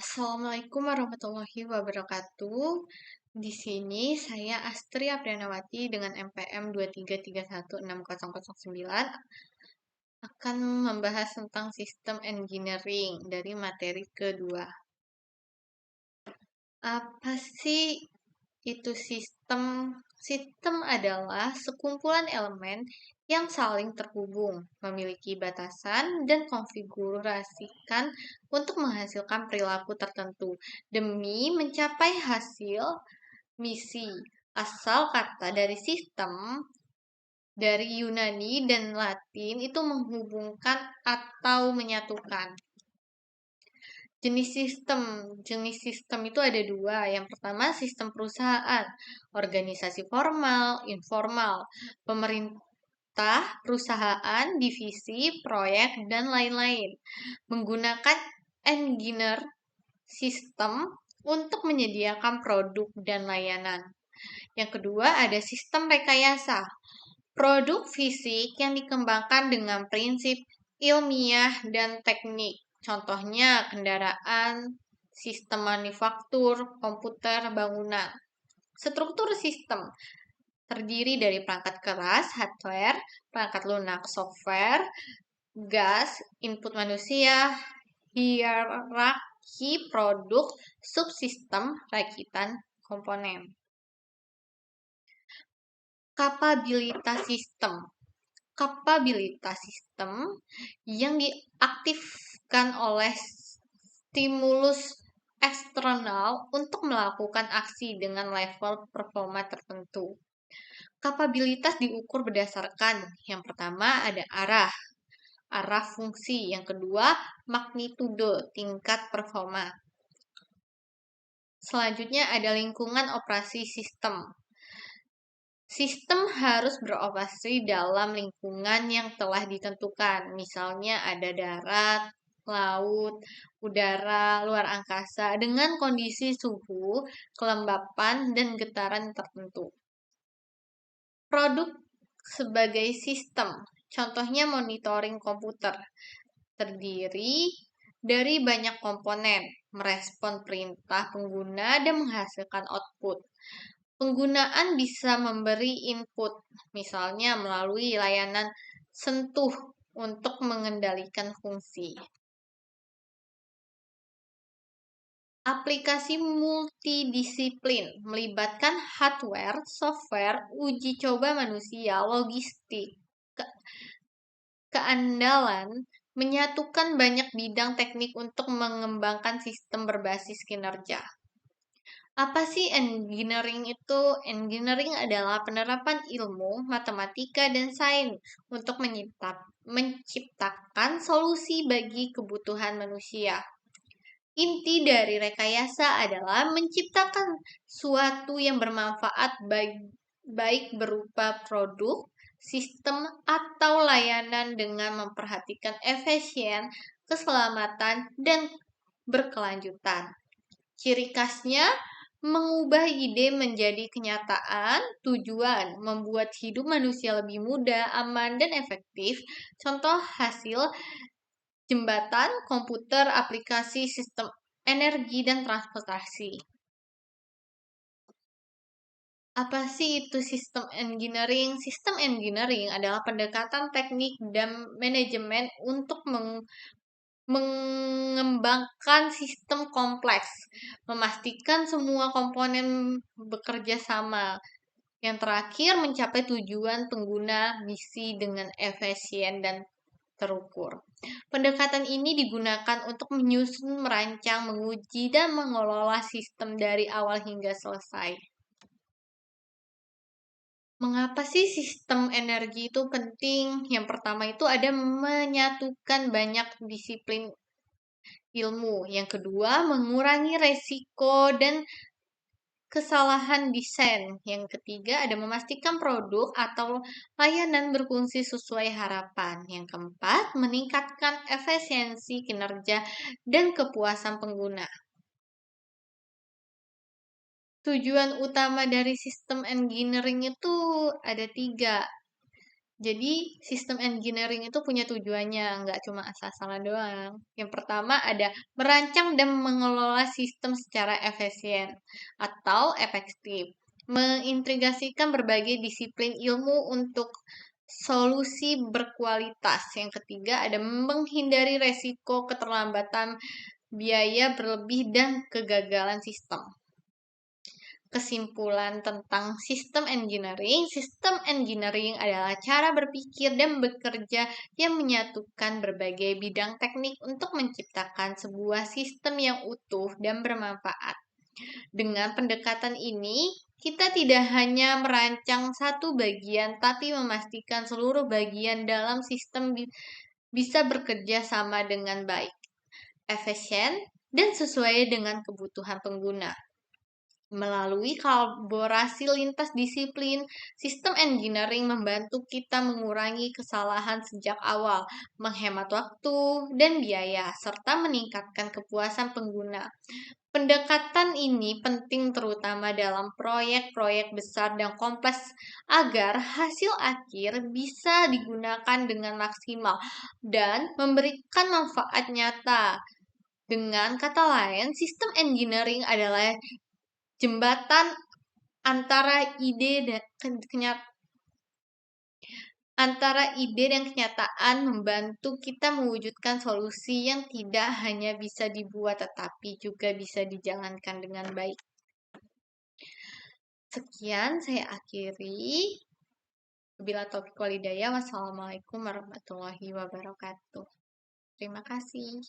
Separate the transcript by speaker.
Speaker 1: Assalamualaikum warahmatullahi wabarakatuh. Di sini saya Astri Aprianawati dengan NPM 233160009 akan membahas tentang sistem engineering dari materi kedua. Apa sih itu sistem? Sistem adalah sekumpulan elemen yang saling terhubung, memiliki batasan, dan konfigurasikan untuk menghasilkan perilaku tertentu demi mencapai hasil misi. Asal kata dari sistem dari Yunani dan Latin itu menghubungkan atau menyatukan. Jenis sistem itu ada dua. Yang pertama sistem perusahaan, organisasi formal, informal, pemerintah, perusahaan, divisi, proyek, dan lain-lain. Menggunakan engineer sistem untuk menyediakan produk dan layanan. Yang kedua ada sistem rekayasa, produk fisik yang dikembangkan dengan prinsip ilmiah dan teknik. Contohnya kendaraan, sistem manufaktur, komputer, bangunan. Struktur sistem terdiri dari perangkat keras, hardware, perangkat lunak, software, gas, input manusia, hierarki produk, subsistem, rakitan, komponen. Kapabilitas sistem yang diaktifkan oleh stimulus eksternal untuk melakukan aksi dengan level performa tertentu. Kapabilitas diukur berdasarkan yang pertama ada arah fungsi, yang kedua magnitudo, tingkat performa. Selanjutnya ada lingkungan operasi sistem. Sistem harus beroperasi dalam lingkungan yang telah ditentukan. Misalnya ada darat, laut, udara, luar angkasa dengan kondisi suhu, kelembapan, dan getaran tertentu. Produk sebagai sistem, contohnya monitoring komputer, terdiri dari banyak komponen, merespon perintah pengguna dan menghasilkan output. Penggunaan bisa memberi input, misalnya melalui layanan sentuh untuk mengendalikan fungsi. Aplikasi multidisiplin melibatkan hardware, software, uji coba manusia, logistik, keandalan, menyatukan banyak bidang teknik untuk mengembangkan sistem berbasis kinerja. Apa sih engineering itu? Engineering adalah penerapan ilmu, matematika, dan sains untuk menciptakan solusi bagi kebutuhan manusia. Inti dari rekayasa adalah menciptakan suatu yang bermanfaat baik berupa produk, sistem, atau layanan dengan memperhatikan efisien, keselamatan, dan berkelanjutan. Ciri khasnya mengubah ide menjadi kenyataan, tujuan membuat hidup manusia lebih mudah, aman, dan efektif. Contoh hasil jembatan, komputer, aplikasi, sistem energi, dan transportasi. Apa sih itu sistem engineering? Sistem engineering adalah pendekatan teknik dan manajemen untuk mengembangkan sistem kompleks, memastikan semua komponen bekerja sama. Yang terakhir, mencapai tujuan pengguna misi dengan efisien dan terukur. Pendekatan ini digunakan untuk menyusun, merancang, menguji, dan mengelola sistem dari awal hingga selesai. Mengapa sih sistem energi itu penting? Yang pertama itu ada menyatukan banyak disiplin ilmu. Yang kedua, mengurangi resiko dan kesalahan desain. Yang ketiga, ada memastikan produk atau layanan berfungsi sesuai harapan. Yang keempat, meningkatkan efisiensi kinerja dan kepuasan pengguna. Tujuan utama dari sistem engineering itu ada 3. Jadi, sistem engineering itu punya tujuannya, nggak cuma asal-asalan doang. Yang pertama ada merancang dan mengelola sistem secara efisien atau efektif. Mengintegrasikan berbagai disiplin ilmu untuk solusi berkualitas. Yang ketiga ada menghindari resiko keterlambatan biaya berlebih dan kegagalan sistem. Kesimpulan tentang sistem engineering adalah cara berpikir dan bekerja yang menyatukan berbagai bidang teknik untuk menciptakan sebuah sistem yang utuh dan bermanfaat. Dengan pendekatan ini, kita tidak hanya merancang satu bagian, tapi memastikan seluruh bagian dalam sistem bisa bekerja sama dengan baik, efisien, dan sesuai dengan kebutuhan pengguna. Melalui kolaborasi lintas disiplin, sistem engineering membantu kita mengurangi kesalahan sejak awal, menghemat waktu dan biaya, serta meningkatkan kepuasan pengguna. Pendekatan ini penting terutama dalam proyek-proyek besar dan kompleks agar hasil akhir bisa digunakan dengan maksimal dan memberikan manfaat nyata. Dengan kata lain, sistem engineering adalah jembatan antara ide dan kenyataan, membantu kita mewujudkan solusi yang tidak hanya bisa dibuat tetapi juga bisa dijalankan dengan baik. Sekian saya akhiri. Bila taufiq walhidayah, wassalamualaikum warahmatullahi wabarakatuh. Terima kasih.